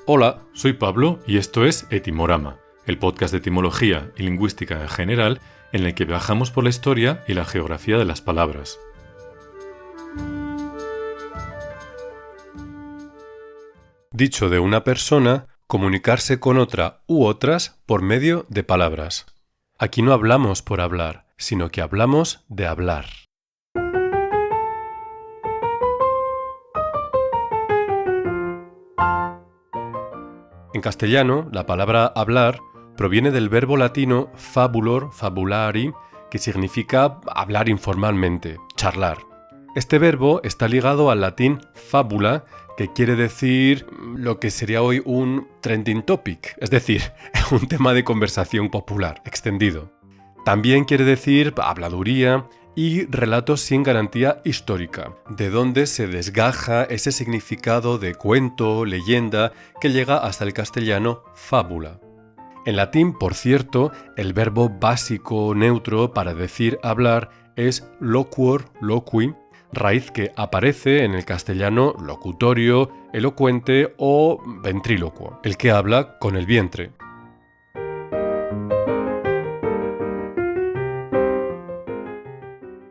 Hola, soy Pablo y esto es Etimorama, el podcast de etimología y lingüística en general en el que viajamos por la historia y la geografía de las palabras. Dicho de una persona, comunicarse con otra u otras por medio de palabras. Aquí no hablamos por hablar, sino que hablamos de hablar. En castellano, la palabra hablar proviene del verbo latino fabulor, fabulari, que significa hablar informalmente, charlar. Este verbo está ligado al latín fábula, que quiere decir lo que sería hoy un trending topic, es decir, un tema de conversación popular, extendido. También quiere decir habladuría y relatos sin garantía histórica, de donde se desgaja ese significado de cuento, leyenda, que llega hasta el castellano fábula. En latín, por cierto, el verbo básico neutro para decir hablar es loquor, loqui, raíz que aparece en el castellano locutorio, elocuente o ventrílocuo, el que habla con el vientre.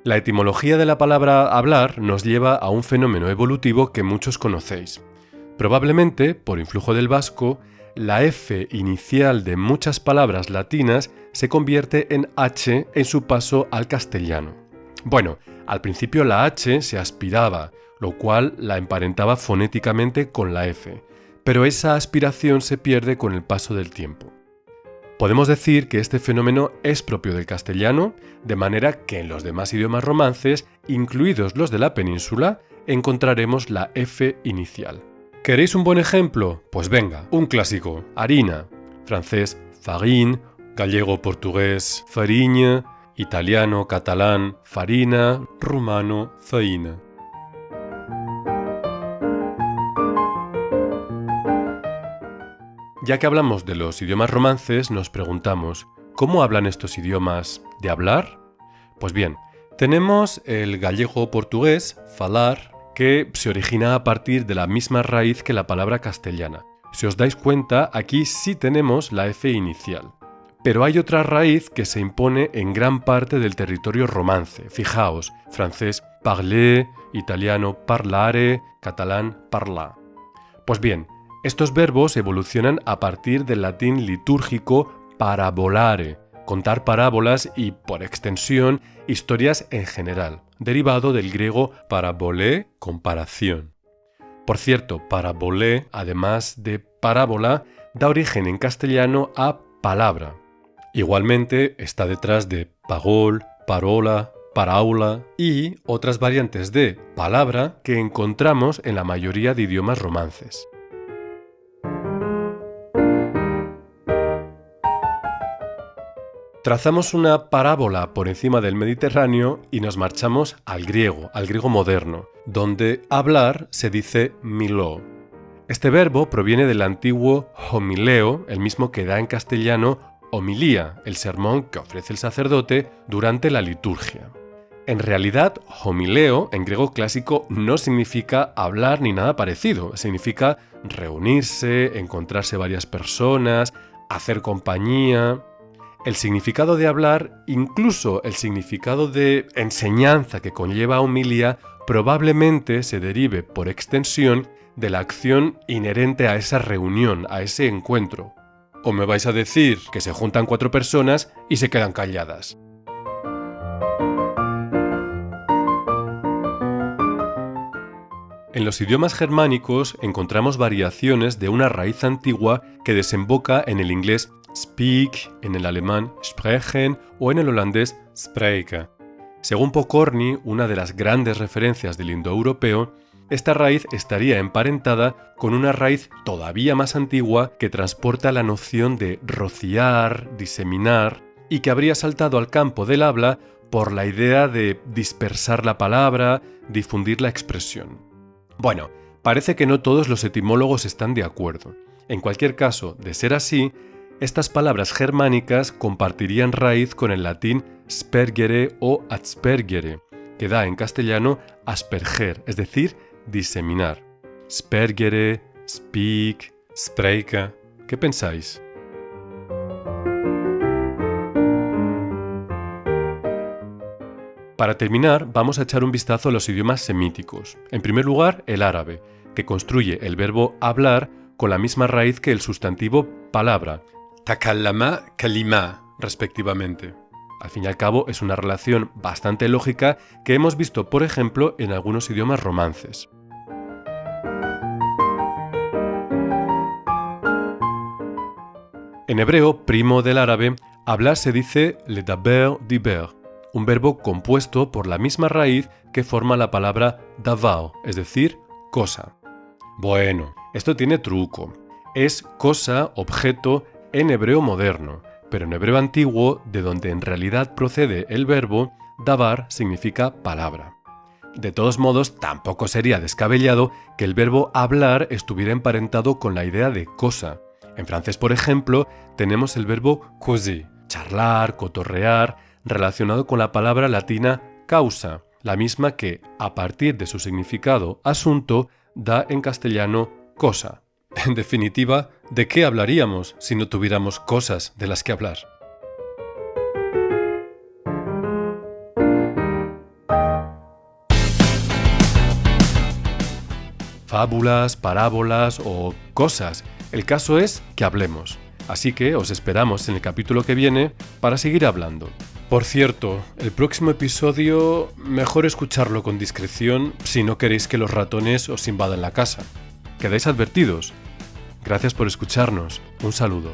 La etimología de la palabra hablar nos lleva a un fenómeno evolutivo que muchos conocéis. Probablemente, por influjo del vasco, la F inicial de muchas palabras latinas se convierte en H en su paso al castellano. Bueno, al principio la H se aspiraba, lo cual la emparentaba fonéticamente con la F, pero esa aspiración se pierde con el paso del tiempo. Podemos decir que este fenómeno es propio del castellano, de manera que en los demás idiomas romances, incluidos los de la península, encontraremos la F inicial. ¿Queréis un buen ejemplo? Pues venga, un clásico, harina, francés farine, gallego-portugués farinha, italiano-catalán farina, rumano faina. Ya que hablamos de los idiomas romances, nos preguntamos, ¿cómo hablan estos idiomas de hablar? Pues bien, tenemos el gallego-portugués, falar, que se origina a partir de la misma raíz que la palabra castellana. Si os dais cuenta, aquí sí tenemos la F inicial. Pero hay otra raíz que se impone en gran parte del territorio romance. Fijaos, francés parler, italiano parlare, catalán parlar. Pues bien, estos verbos evolucionan a partir del latín litúrgico parabolare, contar parábolas y, por extensión, historias en general, derivado del griego parabolé, comparación. Por cierto, parabolé, además de parábola, da origen en castellano a palabra. Igualmente está detrás de pagol, parola, paraula y otras variantes de palabra que encontramos en la mayoría de idiomas romances. Trazamos una parábola por encima del Mediterráneo y nos marchamos al griego moderno, donde hablar se dice miló. Este verbo proviene del antiguo homileo, el mismo que da en castellano homilía, el sermón que ofrece el sacerdote durante la liturgia. En realidad, homileo en griego clásico no significa hablar ni nada parecido, significa reunirse, encontrarse varias personas, hacer compañía. El significado de hablar, incluso el significado de enseñanza que conlleva homilía, probablemente se derive por extensión de la acción inherente a esa reunión, a ese encuentro. ¿O me vais a decir que se juntan 4 personas y se quedan calladas? En los idiomas germánicos encontramos variaciones de una raíz antigua que desemboca en el inglés speak, en el alemán sprechen o en el holandés spreken. Según Pokorny, una de las grandes referencias del indoeuropeo, esta raíz estaría emparentada con una raíz todavía más antigua que transporta la noción de rociar, diseminar, y que habría saltado al campo del habla por la idea de dispersar la palabra, difundir la expresión. Bueno, parece que no todos los etimólogos están de acuerdo. En cualquier caso, de ser así, estas palabras germánicas compartirían raíz con el latín spergere o aspergere, que da en castellano asperger, es decir, diseminar. Spergere, speak, Spreken. ¿Qué pensáis? Para terminar, vamos a echar un vistazo a los idiomas semíticos. En primer lugar, el árabe, que construye el verbo hablar con la misma raíz que el sustantivo palabra, takallama, kalima, respectivamente. Al fin y al cabo, es una relación bastante lógica que hemos visto, por ejemplo, en algunos idiomas romances. En hebreo, primo del árabe, hablar se dice ledaber diber, un verbo compuesto por la misma raíz que forma la palabra davar, es decir, cosa. Bueno, esto tiene truco. Es cosa, objeto, en hebreo moderno, pero en hebreo antiguo, de donde en realidad procede el verbo, davar significa palabra. De todos modos, tampoco sería descabellado que el verbo hablar estuviera emparentado con la idea de cosa. En francés, por ejemplo, tenemos el verbo causer, charlar, cotorrear, relacionado con la palabra latina causa, la misma que, a partir de su significado asunto, da en castellano cosa. En definitiva, ¿de qué hablaríamos si no tuviéramos cosas de las que hablar? Fábulas, parábolas o cosas. El caso es que hablemos. Así que os esperamos en el capítulo que viene para seguir hablando. Por cierto, el próximo episodio mejor escucharlo con discreción si no queréis que los ratones os invadan la casa. Quedáis advertidos. Gracias por escucharnos. Un saludo.